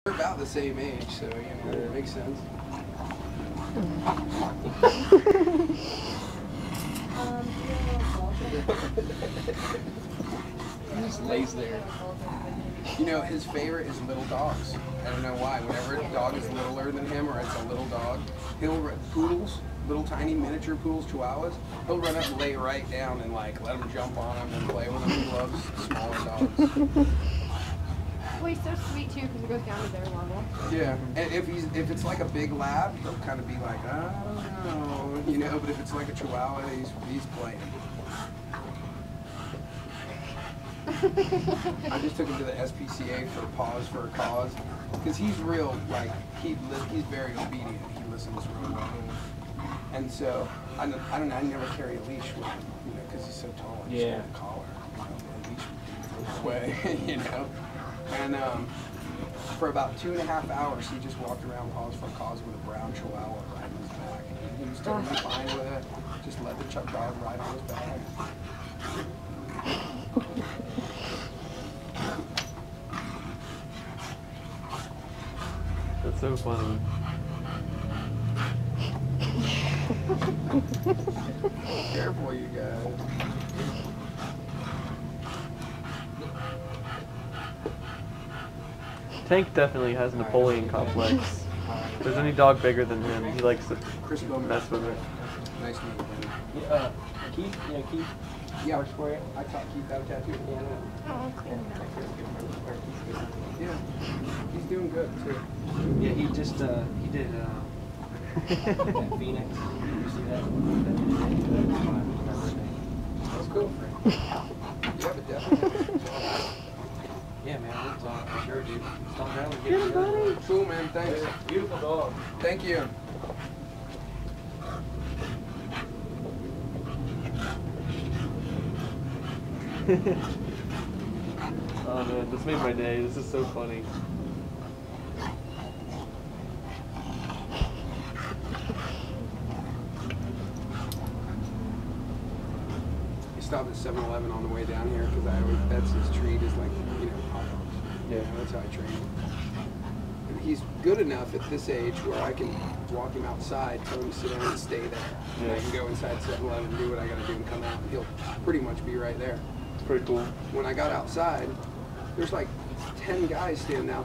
They're about the same age, so you know, it makes sense. He just lays there. You know, his favorite is little dogs. I don't know why. Whenever a dog is littler than him, or it's a little dog, poodles, little tiny miniature poodles, chihuahuas, he'll run up and lay right down and like let them jump on him and play with them. He loves smaller dogs. Well, he's so sweet too because it goes down to their level. Yeah, and if it's like a big lab, he'll kind of be like, I don't know, you know. But if it's like a chihuahua, he's playing. I just took him to the SPCA for Paws for a Cause because he's real, like he's very obedient. He listens real well, and so I don't know. I never carry a leash with him, you know, because he's so tall. I just wear the collar, you know, a leash goes away, you know. And for about 2.5 hours, he just walked around Paws for a Cause with a brown chihuahua riding his back. He was totally fine with it. Just let the Chuck dog ride on his back. That's so funny. Careful, you guys. Tank definitely has Napoleon complex. If there's any dog bigger than him, he likes to mess with it. Nice to meet you, Yeah, Keith? Yeah, Keith? yeah, works for you. I taught Keith out tattoo. Oh, clean Yeah, he's doing good too. Yeah, he just, he did, at Phoenix. You see that? That's cool. Yeah, but definitely. Yeah, man, we'll talk for sure, dude. Stop down and Get him, buddy. Cool, man. Thanks. Beautiful dog. Thank you. Oh man, this made my day. This is so funny. He stopped at 7-Eleven on the way down here because that's his treat is like, you know, hot dogs. Yeah. That's how I train him. And he's good enough at this age where I can walk him outside, tell him to sit down and stay there. And I can go inside 7-Eleven, do what I gotta do and come out and he'll pretty much be right there. It's pretty cool. When I got outside, there's like 10 guys standing out